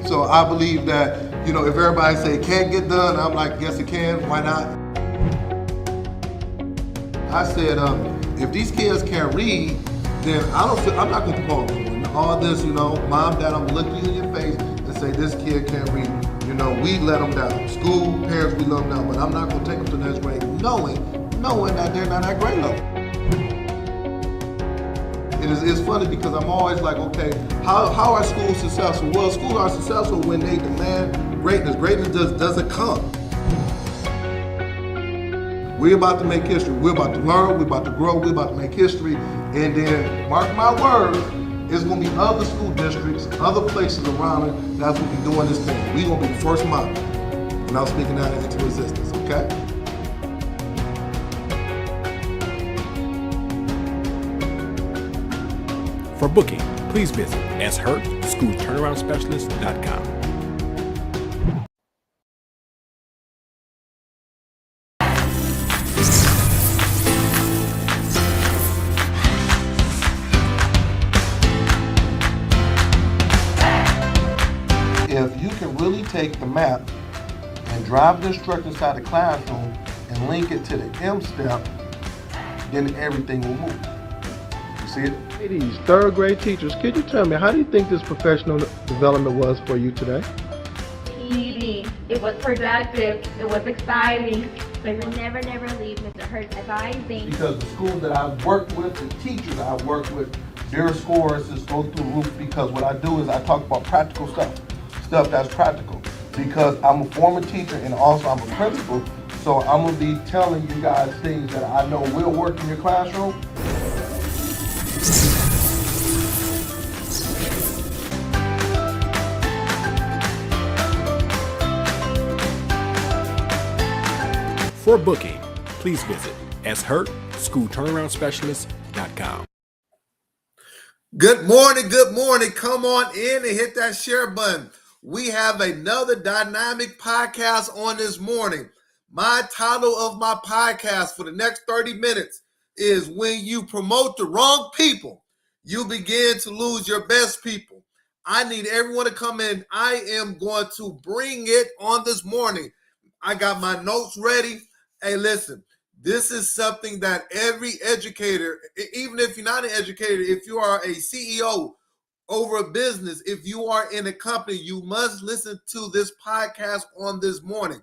So I believe that, if everybody say it can't get done, I'm like, yes, it can. Why not? I said, if these kids can't read, then I'm not going to promote them. All this, mom, dad, I'm going to look you in your face and say, this kid can't read. We let them down. School, parents, we let them down. But I'm not going to take them to the next grade knowing that they're not at grade level. It's funny because I'm always like, okay, how are schools successful? Well, schools are successful when they demand greatness. Greatness doesn't come. We're about to make history. We're about to learn. We're about to grow. We're about to make history. And then, mark my words, it's going to be other school districts, other places around it that's going to be doing this thing. We're going to be the first model. And I'm speaking that into existence, okay? For booking, please visit shurtschoolturnaroundspecialist.com. If you can really take the map and drive the instructor inside the classroom and link it to the M step, then everything will move. You see it? Ladies, third grade teachers, could you tell me, how do you think this professional development was for you today? Easy. It was productive. It was exciting. We will never leave Mr. Hurt advising. Because the schools that I've worked with, the teachers I've worked with, their scores just go through the roof because what I do is I talk about practical stuff that's practical. Because I'm a former teacher and also I'm a principal, so I'm gonna be telling you guys things that I know will work in your classroom. For booking, please visit shurtschoolturnaroundspecialist.com. Good morning. Come on in and hit that share button. We have another dynamic podcast on this morning. My title of my podcast for the next 30 minutes is When You Promote the Wrong People, You Begin to Lose Your Best People. I need everyone to come in. I am going to bring it on this morning. I got my notes ready. Hey, listen, this is something that every educator, even if you're not an educator, if you are a CEO over a business, if you are in a company, you must listen to this podcast on this morning.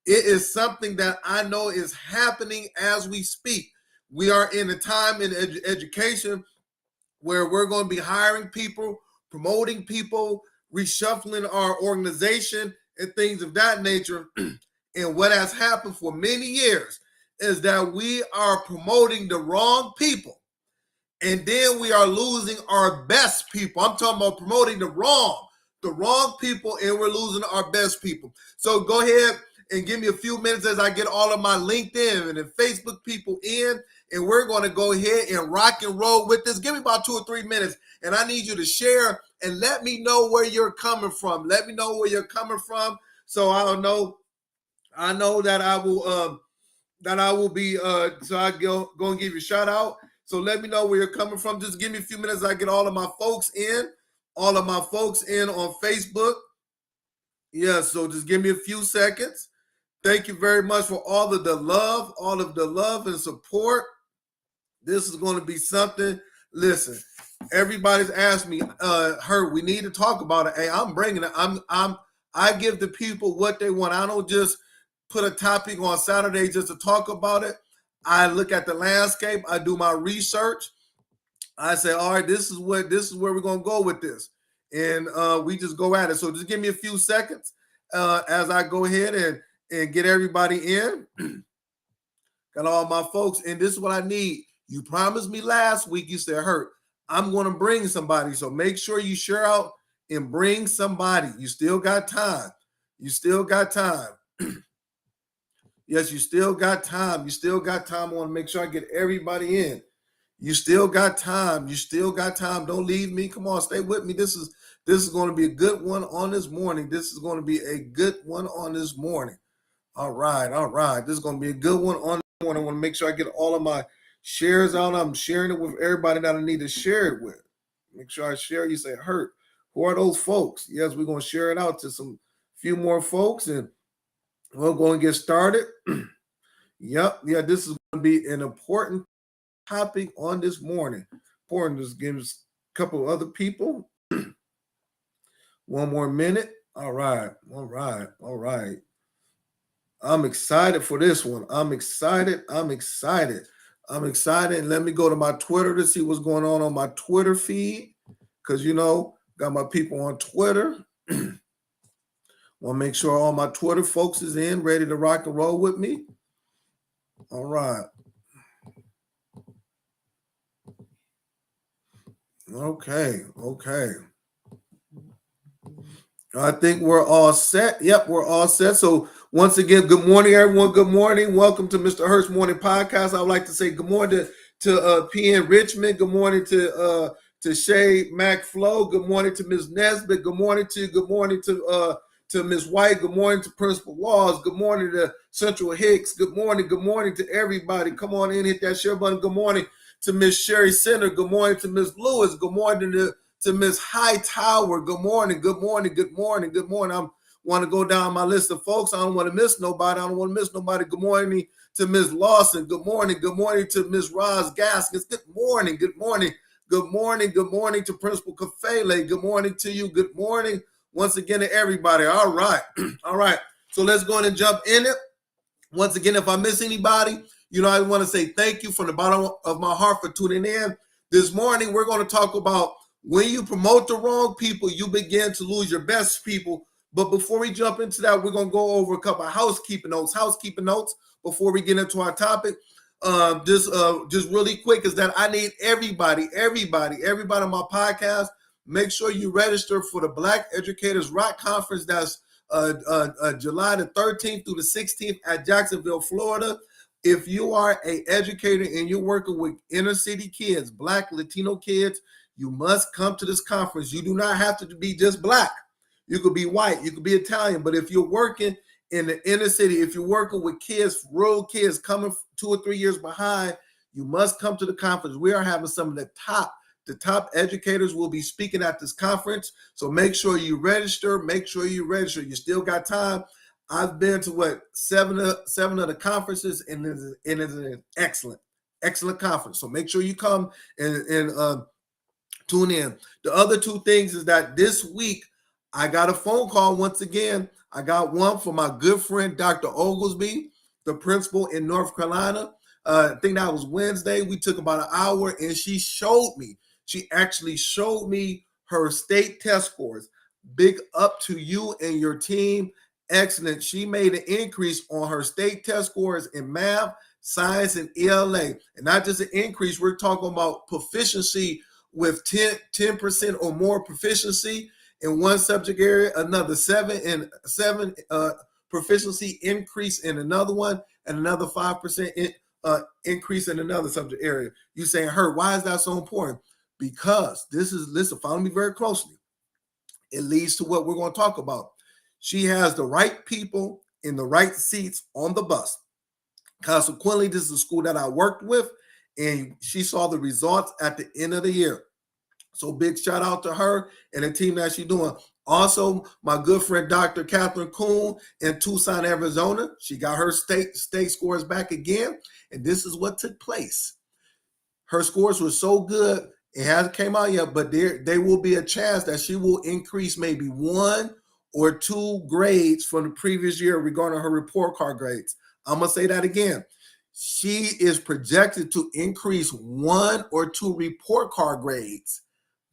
It is something that I know is happening as we speak. We are in a time in education where we're going to be hiring people, promoting people, reshuffling our organization and things of that nature. And what has happened for many years is that we are promoting the wrong people. And then we are losing our best people. I'm talking about promoting the wrong people, and we're losing our best people. So go ahead and give me a few minutes as I get all of my LinkedIn and Facebook people in, and we're going to go ahead and rock and roll with this. Give me about 2 or 3 minutes, and I need you to share and let me know where you're coming from. Let me know where you're coming from, so I know that I will be so I go and give you a shout out. So let me know where you're coming from. Just give me a few minutes as I get all of my folks in on Facebook. Yeah, so just give me a few seconds. Thank you very much for all of the love and support. This is going to be something. Listen, everybody's asked me, Hurt, we need to talk about it. Hey, I'm bringing it. I give the people what they want. I don't just put a topic on Saturday just to talk about it. I look at the landscape. I do my research. I say, all right, this is where we're going to go with this. And we just go at it. So just give me a few seconds as I go ahead and get everybody in. Got all my folks. And this is what I need. You promised me last week, you said, Hurt, I'm going to bring somebody. So make sure you share out and bring somebody. You still got time. Yes, you still got time. I want to make sure I get everybody in. You still got time. Don't leave me. Come on, stay with me. This is going to be a good one on this morning. All right. This is going to be a good one on this morning. I want to make sure I get all of my shares out. I'm sharing it with everybody that I need to share it with. Make sure I share. You say, Hurt, Who are those folks? Yes, we're going to share it out to some few more folks, and we're going to get started. Yep. Yeah, this is going to be an important topic on this morning. Important. Just give us a couple of other people. One more minute. All right. I'm excited for this one. I'm excited. And let me go to my Twitter to see what's going on my Twitter feed, because, got my people on Twitter. Want to make sure all my Twitter folks is in, ready to rock and roll with me. All right. Okay. I think we're all set. Yep, we're all set. So once again, good morning, everyone. Good morning. Welcome to Mr. Hurst Morning Podcast. I would like to say good morning to PN Richmond. Good morning to Shay McFlow. Good morning to Ms. Nesbitt. Good morning to Ms. White. Good morning to Principal Laws. Good morning to Central Hicks. Good morning to everybody. Come on in, hit that share button. Good morning to Ms. Sherry Center. Good morning to Ms. Lewis. Good morning to Ms. Hightower. Good morning. I want to go down my list of folks. I don't want to miss nobody. Good morning to Ms. Lawson. Good morning to Ms. Roz Gaskins. Good morning to Principal Kafele. Good morning to you. Good morning once again to everybody. All right. So let's go ahead and jump in it. Once again, if I miss anybody, I want to say thank you from the bottom of my heart for tuning in. This morning, we're going to talk about when you promote the wrong people, you begin to lose your best people. But before we jump into that, we're going to go over a couple of housekeeping notes before we get into our topic. Just really quick is that I need everybody on my podcast, make sure you register for the Black Educators Rock Conference. That's July the 13th through the 16th at Jacksonville, Florida. If you are an educator and you're working with inner city kids, Black, Latino kids, you must come to this conference. You do not have to be just Black. You could be white, you could be Italian, but if you're working in the inner city, if you're working with kids, rural kids coming 2 or 3 years behind, you must come to the conference. We are having some of the top educators will be speaking at this conference. So make sure you register. You still got time. I've been to seven of the conferences, and it is an excellent conference. So make sure you come and tune in. The other two things is that this week I got a phone call once again. I got one from my good friend Dr. Oglesby, the principal in North Carolina. I think that was Wednesday. We took about an hour, and she actually showed me her state test scores. Big up to you and your team. Excellent. She made an increase on her state test scores in math, science, and ELA. And not just an increase, we're talking about proficiency with 10% or more proficiency in one subject area, another 7 proficiency increase in another one, and another 5% increase in another subject area. You saying, "Her, why is that so important?" Because listen, follow me very closely. It leads to what we're going to talk about. She has the right people in the right seats on the bus. Consequently, this is a school that I worked with, and she saw the results at the end of the year. So big shout out to her and the team that she's doing. Also, my good friend, Dr. Catherine Kuhn in Tucson, Arizona. She got her state scores back again. And this is what took place. Her scores were so good. It hasn't came out yet, but there will be a chance that she will increase maybe 1 or 2 grades from the previous year regarding her report card grades. I'm going to say that again. She is projected to increase 1 or 2 report card grades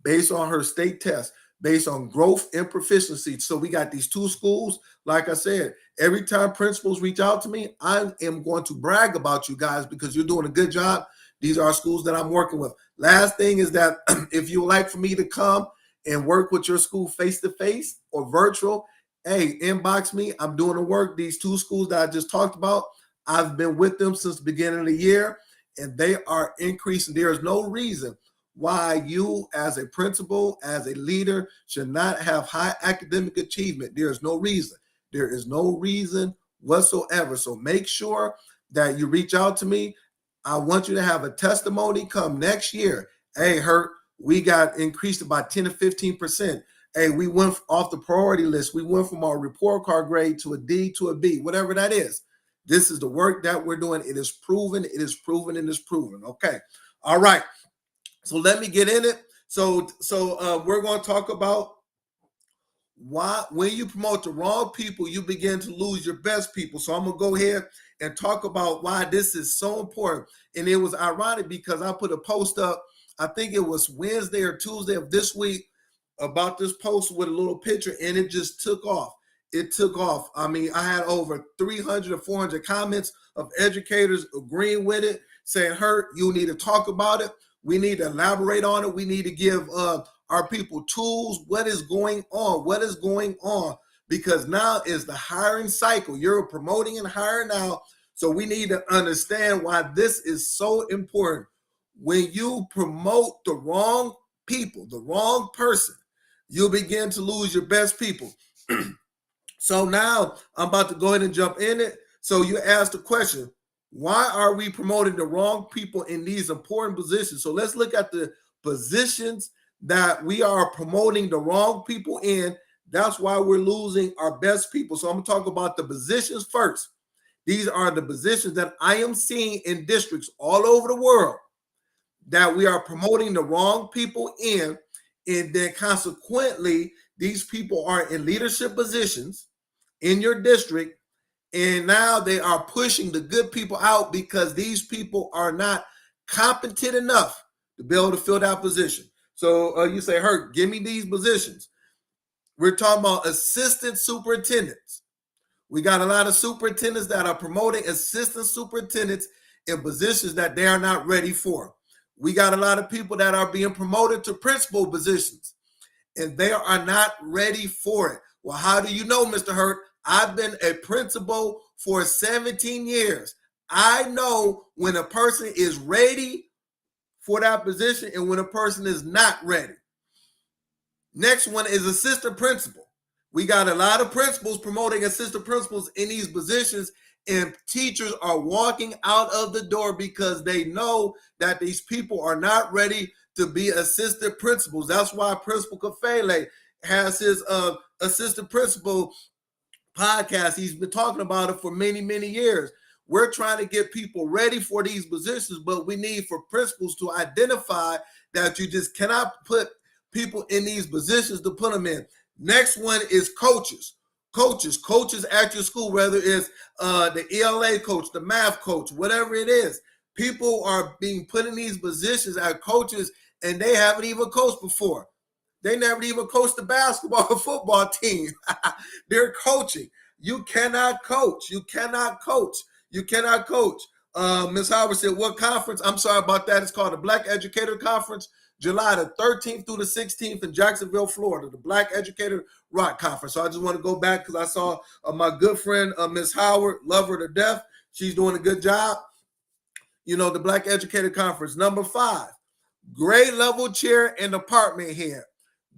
based on her state test, based on growth and proficiency. So we got these 2 schools. Like I said, every time principals reach out to me, I am going to brag about you guys because you're doing a good job. These are schools that I'm working with. Last thing is that if you would like for me to come and work with your school face-to-face or virtual, hey, inbox me. I'm doing the work. These 2 schools that I just talked about, I've been with them since the beginning of the year, and they are increasing. There is no reason why you as a principal, as a leader, should not have high academic achievement. There is no reason. There is no reason whatsoever. So make sure that you reach out to me. I want you to have a testimony come next year. Hey, we got increased by 10 to 15%. Hey, we went off the priority list. We went from our report card grade to a D to a B, whatever that is. This is the work that we're doing. It is proven. It is proven. It is proven. Okay. All right. So let me get in it. So we're going to talk about why, when you promote the wrong people, you begin to lose your best people. So I'm going to go ahead and talk about why this is so important. And it was ironic because I put a post up, I think it was Wednesday or Tuesday of this week, about this post with a little picture, and it just took off. It took off. I mean, I had over 300 or 400 comments of educators agreeing with it, saying, Hurt, you need to talk about it. We need to elaborate on it. We need to give our people tools. What is going on? What is going on? Because now is the hiring cycle. You're promoting and hiring now. So we need to understand why this is so important. When you promote the wrong people, the wrong person, you'll begin to lose your best people. So now I'm about to go ahead and jump in it. So you asked the question, why are we promoting the wrong people in these important positions? So let's look at the positions that we are promoting the wrong people in. That's why we're losing our best people. So I'm going to talk about the positions first. These are the positions that I am seeing in districts all over the world that we are promoting the wrong people in. And then consequently, these people are in leadership positions in your district. And now they are pushing the good people out because these people are not competent enough to be able to fill that position. So you say, Hurt, give me these positions. We're talking about assistant superintendents. We got a lot of superintendents that are promoting assistant superintendents in positions that they are not ready for. We got a lot of people that are being promoted to principal positions, and they are not ready for it. Well, how do you know, Mr. Hurt? I've been a principal for 17 years. I know when a person is ready for that position and when a person is not ready. Next one is assistant principal. We got a lot of principals promoting assistant principals in these positions, and teachers are walking out of the door because they know that these people are not ready to be assistant principals. That's why Principal Kafele has his assistant principal podcast. He's been talking about it for many, many years. We're trying to get people ready for these positions, but we need for principals to identify that you just cannot put people in these positions to put them in. Next one is coaches. Coaches at your school, whether it's the ELA coach, the math coach, whatever it is. People are being put in these positions as coaches, and they haven't even coached before. They never even coached the basketball or football team. They're coaching. You cannot coach. You cannot coach. You cannot coach. Ms. Howard said, what conference? I'm sorry about that. It's called the Black Educator Conference, July the 13th through the 16th in Jacksonville, Florida, the Black Educator Rock Conference. So I just want to go back because I saw my good friend, Ms. Howard, love her to death. She's doing a good job. You know, the Black Educator Conference. Number 5, grade level chair and department head.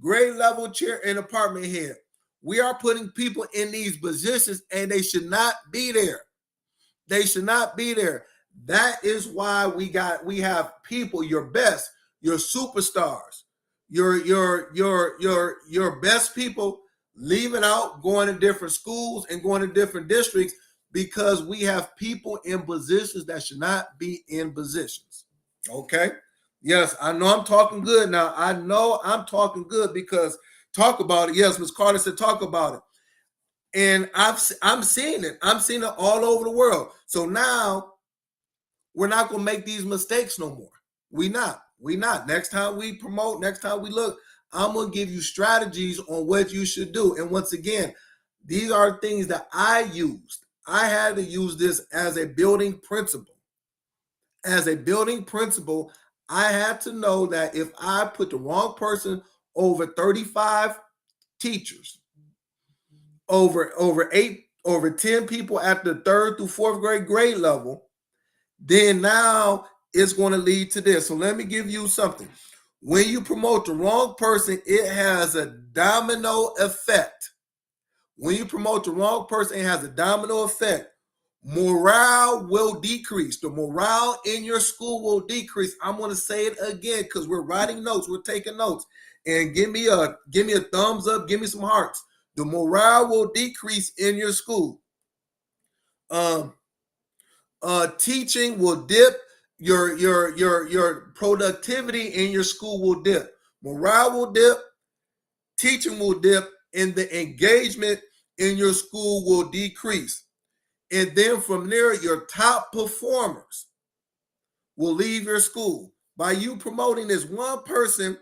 Grade level chair and department head. We are putting people in these positions and they should not be there. They should not be there. That is why we have people, your best, your superstars, your best people leaving out, going to different schools and going to different districts because we have people in positions that should not be in positions. Okay? Yes, I know I'm talking good now. I know I'm talking good because talk about it. Yes, Ms. Carter said talk about it. And I'm seeing it. I'm seeing it all over the world. So now we're not going to make these mistakes no more. We not. Next time we promote, next time we look, I'm going to give you strategies on what you should do. And once again, these are things that I used. I had to use this as a building principle. As a building principle, I had to know that if I put the wrong person over 35 teachers, over 10 people at the 3rd through 4th grade level, then now it's going to lead to this. So let me give you something. When you promote the wrong person, it has a domino effect. When you promote the wrong person, it has a domino effect. Morale will decrease. The morale in your school will decrease. I'm going to say it again because we're writing notes. We're taking notes. and give me a thumbs up, give me some hearts. The morale will decrease in your school. Teaching will dip. Your productivity in your school will dip. Morale will dip. Teaching will dip, and the engagement in your school will decrease. And then from there, your top performers will leave your school. By you promoting this one person,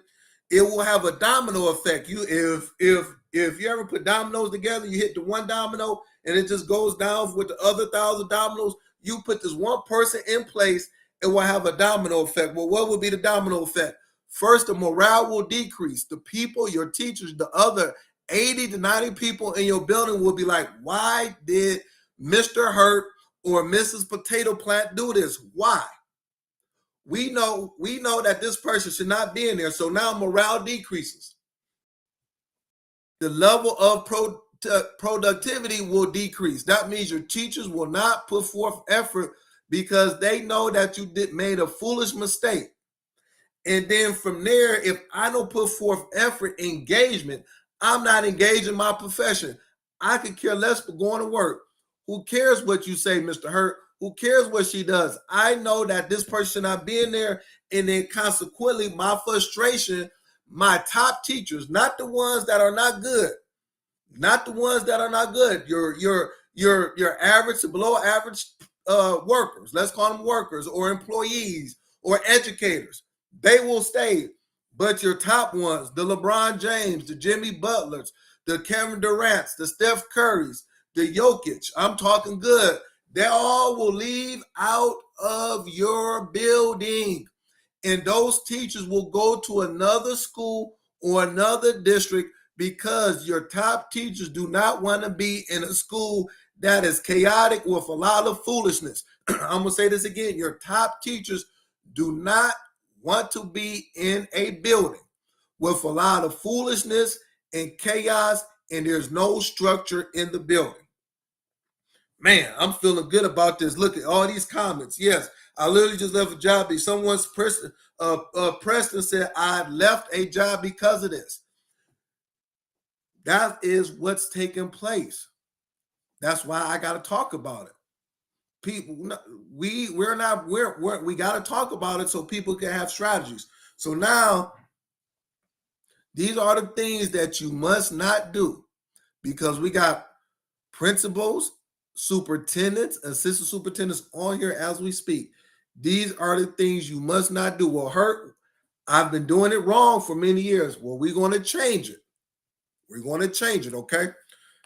it will have a domino effect. If you ever put dominoes together, you hit the one domino and it just goes down with the other 1,000 dominoes. You put this one person in place, it will have a domino effect. Well, what would be the domino effect? First, the morale will decrease. The people, your teachers, the other 80 to 90 people in your building will be like, why did Mr. Hurt or Mrs. Potato Plant do this? Why? We know that this person should not be in there. So now morale decreases. The level of productivity will decrease. That means your teachers will not put forth effort because they know that you made a foolish mistake. And then from there, if I don't put forth effort, engagement, I'm not engaged in my profession. I could care less for going to work. Who cares what you say, Mr. Hurt? Who cares what she does? I know that this person should not be in there. And then consequently, my frustration, my top teachers, not the ones that are not good, not the ones that are not good. Your average to below average workers, let's call them workers or employees or educators, they will stay. But your top ones, the LeBron James, the Jimmy Butlers, the Kevin Durant's, the Steph Curry's, the Jokic, I'm talking good. They all will leave out of your building. And those teachers will go to another school or another district because your top teachers do not want to be in a school that is chaotic with a lot of foolishness. I'm going to say this again. Your top teachers do not want to be in a building with a lot of foolishness and chaos, and there's no structure in the building. Man, I'm feeling good about this. Look at all these comments. Yes, I literally just left a job. Someone's Preston said, I left a job because of this. That is what's taking place. That's why I got to talk about it. People, we got to talk about it so people can have strategies. So now, these are the things that you must not do because we got principals, superintendents, assistant superintendents on here as we speak. These are the things you must not do. Well, Hurt, I've been doing it wrong for many years. Well, we're going to change it. We're going to change it, okay?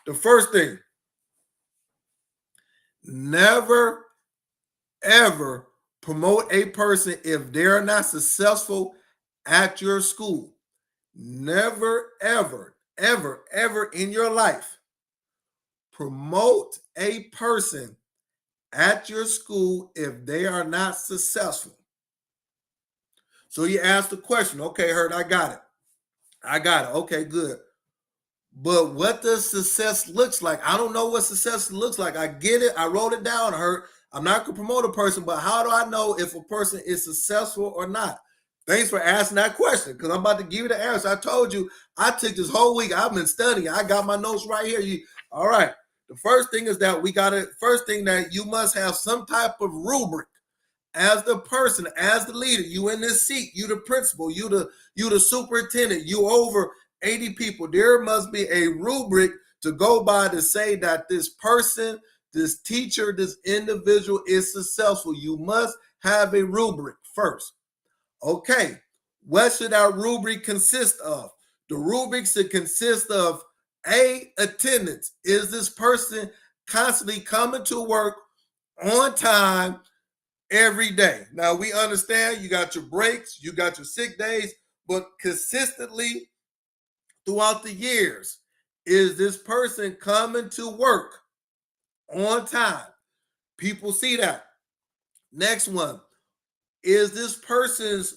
The first thing, never, ever promote a person if they're not successful at your school. Never, ever, ever, ever in your life promote a person at your school if they are not successful. So you ask the question, okay, Hurt, I got it. Okay, good. But what does success looks like? I don't know what success looks like. I get it. I wrote it down, Hurt. I'm not going to promote a person, but how do I know if a person is successful or not? Thanks for asking that question because I'm about to give you the answer. I told you I took this whole week. I've been studying. I got my notes right here. All right. The first thing is that that you must have some type of rubric as the person, as the leader. You in this seat, you the principal, you the superintendent, you over 80 people. There must be a rubric to go by to say that this person, this teacher, this individual is successful. You must have a rubric first. Okay, what should our rubric consist of? The rubric should consist of attendance. Is this person constantly coming to work on time every day? Now, we understand you got your breaks, you got your sick days, but consistently throughout the years, is this person coming to work on time? People see that. Next one, is this person's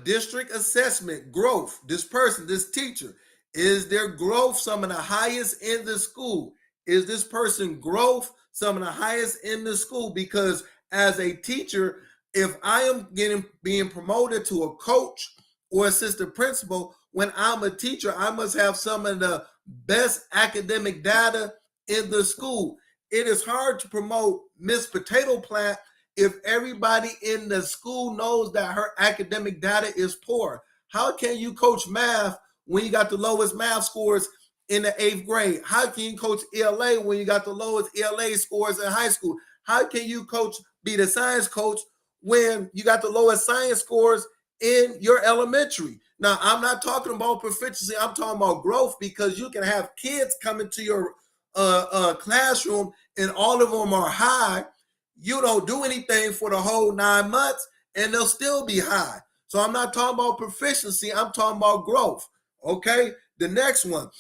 district assessment growth? This person, this teacher, is their growth some of the highest in the school? Is this person growth some of the highest in the school? Because as a teacher, if I am being promoted to a coach or assistant principal, when I'm a teacher, I must have some of the best academic data in the school. It is hard to promote Miss Potato Plant if everybody in the school knows that her academic data is poor. How can you coach math when you got the lowest math scores in the 8th grade? How can you coach ELA when you got the lowest ELA scores in high school? How can you be the science coach when you got the lowest science scores in your elementary? Now, I'm not talking about proficiency. I'm talking about growth, because you can have kids come into your classroom and all of them are high. You don't do anything for the whole 9 months and they'll still be high. So I'm not talking about proficiency. I'm talking about growth. Okay. The next one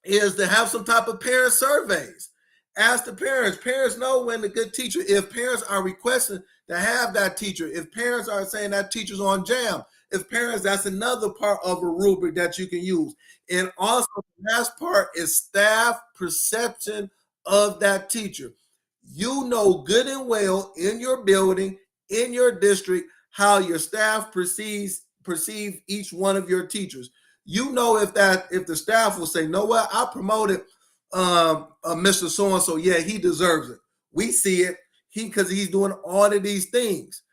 is to have some type of parent surveys. Ask the parents. Parents know when a good teacher, if parents are requesting to have that teacher, if parents are saying that teacher's on jam, if parents, that's another part of a rubric that you can use. And also the last part is staff perception of that teacher. You know good and well in your building, in your district, how your staff perceive each one of your teachers. You know if the staff will say, "Know what? I promoted Mr. So-and-so. Yeah, he deserves it. We see it. Because he's doing all of these things."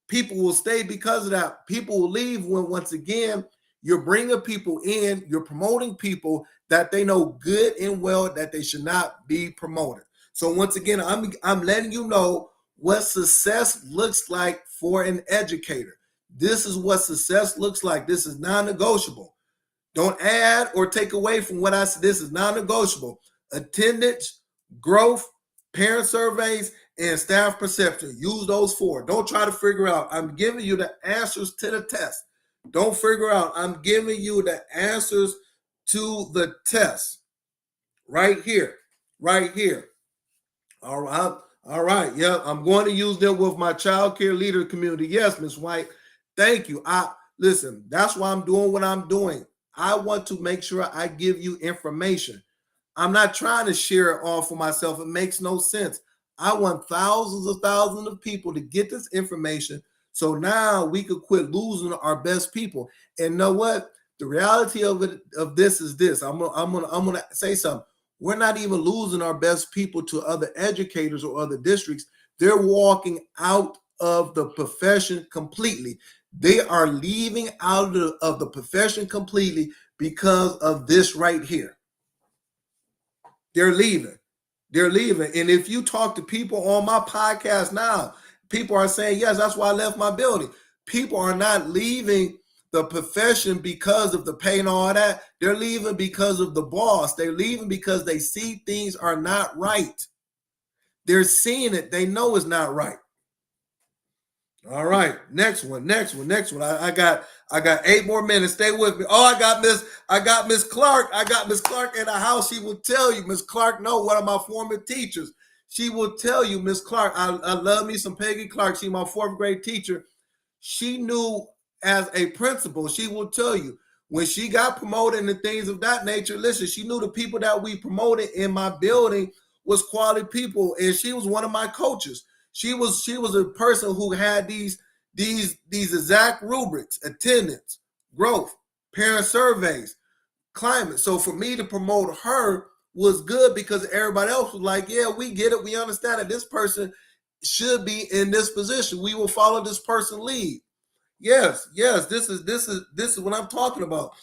People will stay because of that. People will leave when, once again, you're bringing people in, you're promoting people that they know good and well that they should not be promoted. So once again, I'm letting you know what success looks like for an educator. This is what success looks like. This is non-negotiable. Don't add or take away from what I said. This is non-negotiable. Attendance, growth, parent surveys, and staff perception. Use those 4. Don't try to figure out. I'm giving you the answers to the test. Don't figure out. I'm giving you the answers to the test. Right here. Right here. All right. All right. Yeah, I'm going to use them with my child care leader community. Yes, Ms. White. Thank you. Listen, that's why I'm doing what I'm doing. I want to make sure I give you information. I'm not trying to share it all for myself. It makes no sense. I want thousands of people to get this information, so now we could quit losing our best people. And know what? The reality of this is this. I'm gonna say something. We're not even losing our best people to other educators or other districts. They're walking out of the profession completely. They are leaving out of the profession completely because of this right here. They're leaving. They're leaving. And if you talk to people on my podcast now, people are saying, yes, that's why I left my building. People are not leaving the profession because of the pay and all that. They're leaving because of the boss. They're leaving because they see things are not right. They're seeing it. They know it's not right. All right, next one. I got 8 more minutes. Stay with me. Oh, I got Miss Clark. I got Miss Clark in the house. She will tell you. Miss Clark, no, one of my former teachers. She will tell you, Miss Clark. I love me some Peggy Clark. She's my 4th grade teacher. She knew as a principal. She will tell you when she got promoted and things of that nature. Listen, she knew the people that we promoted in my building was quality people, and she was one of my coaches. She was a person who had these exact rubrics: attendance, growth, parent surveys, climate. So for me to promote her was good because everybody else was like, yeah, we get it. We understand that this person should be in this position. We will follow this person lead. Yes, this is what I'm talking about.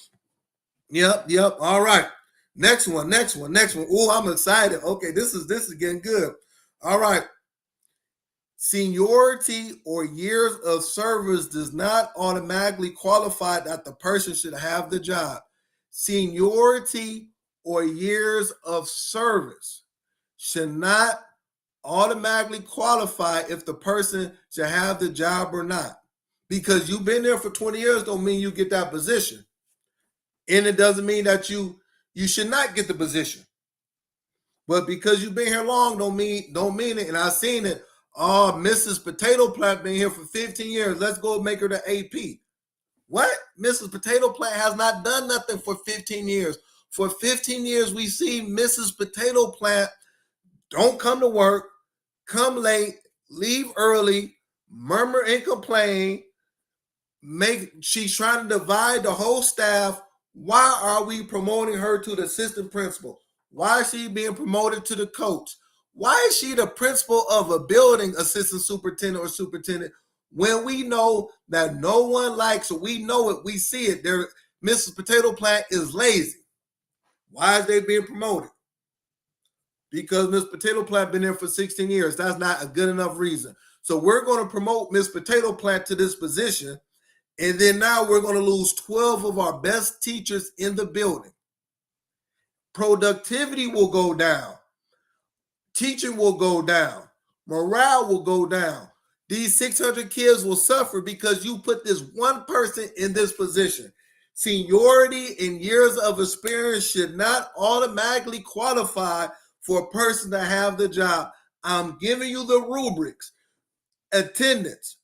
Yep. All right. Next one. Oh, I'm excited. Okay, this is getting good. All right. Seniority or years of service does not automatically qualify that the person should have the job. Seniority or years of service should not automatically qualify if the person should have the job or not. Because you've been there for 20 years don't mean you get that position. And it doesn't mean that you should not get the position. But because you've been here long don't mean it. And I've seen it. Oh, Mrs. Potato Plant been here for 15 years. Let's go make her the AP. What? Mrs. Potato Plant has not done nothing for 15 years. For 15 years, we see Mrs. Potato Plant don't come to work, come late, leave early, murmur and complain, she's trying to divide the whole staff. Why are we promoting her to the assistant principal? Why is she being promoted to the coach? Why is she the principal of a building, assistant superintendent or superintendent, when we know that no one likes her? We know it, we see it. Mrs. Potato Plant is lazy. Why is they being promoted? Because Miss Potato Plant been there for 16 years. That's not a good enough reason. So we're going to promote Miss Potato Plant to this position, and then now we're going to lose 12 of our best teachers in the building. Productivity will go down. Teaching will go down. Morale will go down. These 600 kids will suffer because you put this one person in this position. Seniority and years of experience should not automatically qualify for a person to have the job. I'm giving you the rubrics: attendance,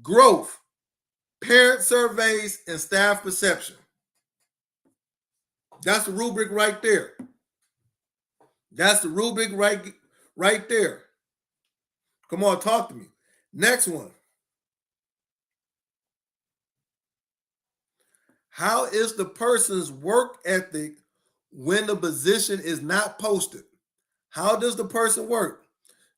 growth, parent surveys, and staff perception. That's the rubric right there. That's the rubric right there. Come on, talk to me. Next one. How is the person's work ethic when the position is not posted? How does the person work?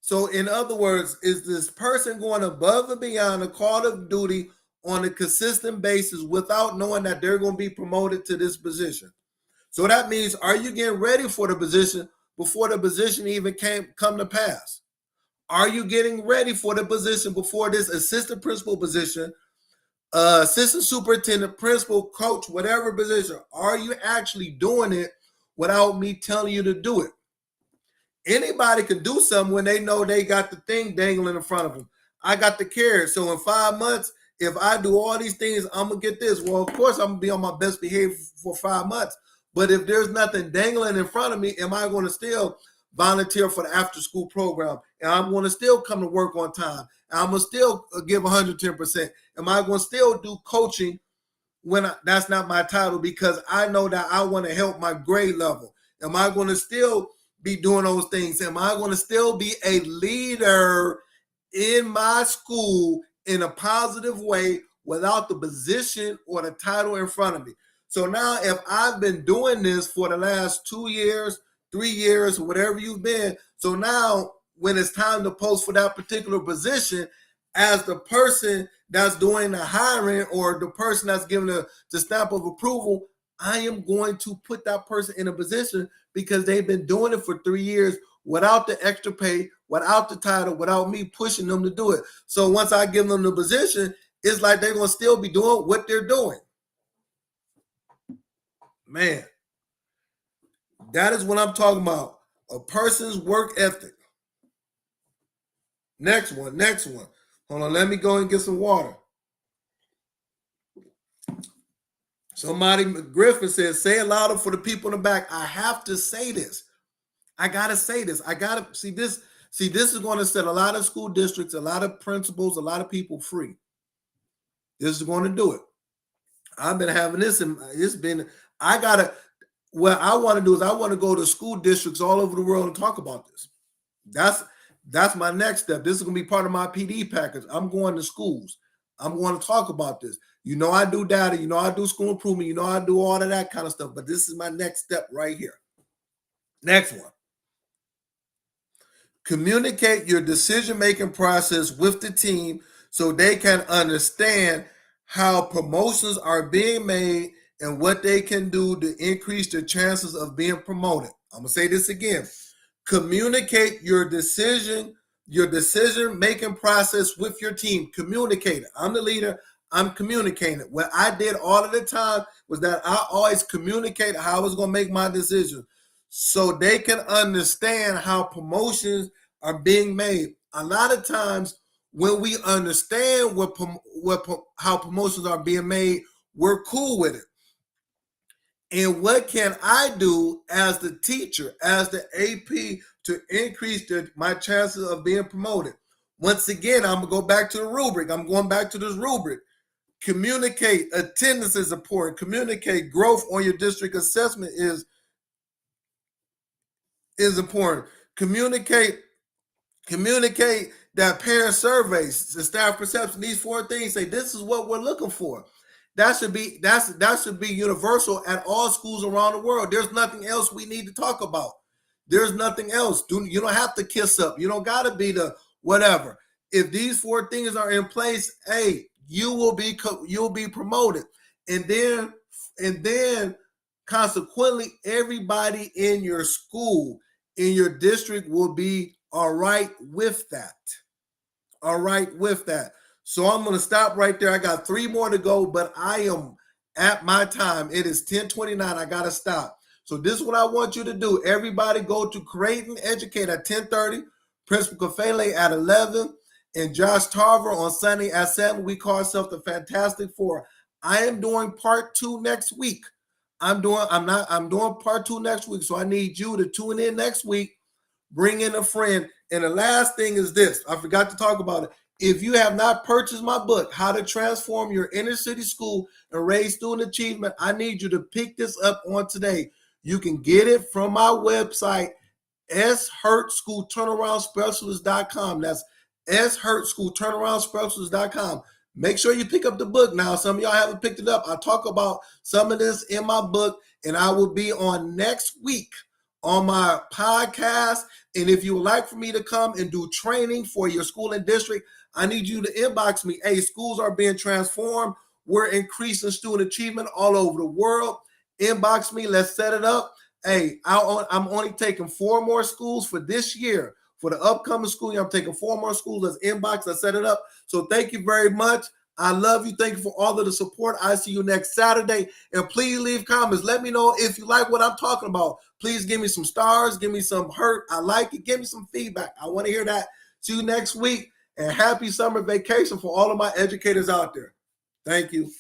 So in other words, is this person going above and beyond the call of duty on a consistent basis without knowing that they're going to be promoted to this position? So that means, are you getting ready for the position before the position even come to pass? Are you getting ready for the position before this assistant principal position, assistant superintendent, principal, coach, whatever position? Are you actually doing it without me telling you to do it? Anybody can do something when they know they got the thing dangling in front of them. I got the carrot. So in 5 months, if I do all these things, I'm going to get this. Well, of course, I'm going to be on my best behavior for 5 months. But if there's nothing dangling in front of me, am I going to still volunteer for the after-school program? And I'm going to still come to work on time? And I'm going to still give 110%? Am I going to still do coaching when that's not my title, because I know that I want to help my grade level? Am I going to still be doing those things? Am I going to still be a leader in my school in a positive way without the position or the title in front of me? So now if I've been doing this for the last 2 years, 3 years, whatever you've been, so now when it's time to post for that particular position, as the person that's doing the hiring or the person that's giving the stamp of approval, I am going to put that person in a position because they've been doing it for 3 years without the extra pay, without the title, without me pushing them to do it. So once I give them the position, it's like they're going to still be doing what they're doing. Man, that is what I'm talking about. A person's work ethic. Next one. Hold on, let me go and get some water. Somebody, Griffin says, say it louder for the people in the back. I have to say this. I got to say this. I got to see this. See, this is going to set a lot of school districts, a lot of principals, a lot of people free. This is going to do it. I've been having this, and what I want to do is I want to go to school districts all over the world and talk about this. That's my next step. This is going to be part of my PD package. I'm going to schools. I'm going to talk about this. You know, I do data. You know, I do school improvement. You know, I do all of that kind of stuff. But this is my next step right here. Next one. Communicate your decision-making process with the team so they can understand how promotions are being made and what they can do to increase their chances of being promoted. I'm going to say this again. Communicate your decision-making process with your team. Communicate it. I'm the leader. I'm communicating it. What I did all of the time was that I always communicated how I was going to make my decision so they can understand how promotions are being made. A lot of times when we understand how promotions are being made, we're cool with it. And what can I do as the teacher, as the AP, to increase my chances of being promoted? Once again, I'm going to go back to the rubric. I'm going back to this rubric. Communicate. Attendance is important. Communicate. Growth on your district assessment is important. Communicate Communicate that parent surveys, the staff perception, these 4 things, say this is what we're looking for. That should be universal at all schools around the world. There's nothing else we need to talk about. There's nothing else. You don't have to kiss up. You don't got to be the whatever. If these 4 things are in place, hey, you'll be promoted. And then consequently, everybody in your school, in your district will be all right with that. All right with that. So I'm going to stop right there. I got 3 more to go, but I am at my time. It is 10:29. I got to stop. So this is what I want you to do. Everybody go to Create and Educate at 10:30, Principal Kafele at 11, and Josh Tarver on Sunday at 7. We call ourselves the Fantastic Four. I am doing part 2 next week. I'm doing part 2 next week. So I need you to tune in next week. Bring in a friend. And the last thing is this. I forgot to talk about it. If you have not purchased my book, How to Transform Your Inner City School and Raise Student Achievement, I need you to pick this up on today. You can get it from my website, shurtschoolturnaroundspecialist.com. That's shurtschoolturnaroundspecialist.com. Make sure you pick up the book now. Some of y'all haven't picked it up. I talk about some of this in my book, and I will be on next week on my podcast. And if you would like for me to come and do training for your school and district, I need you to inbox me. Hey, schools are being transformed. We're increasing student achievement all over the world. Inbox me. Let's set it up. Hey, I'm only taking 4 more schools for this year. For the upcoming school year, I'm taking 4 more schools. Let's inbox. Let's set it up. So thank you very much. I love you. Thank you for all of the support. I see you next Saturday. And please leave comments. Let me know if you like what I'm talking about. Please give me some stars. Give me some hurt. I like it. Give me some feedback. I want to hear that. See you next week. And happy summer vacation for all of my educators out there. Thank you.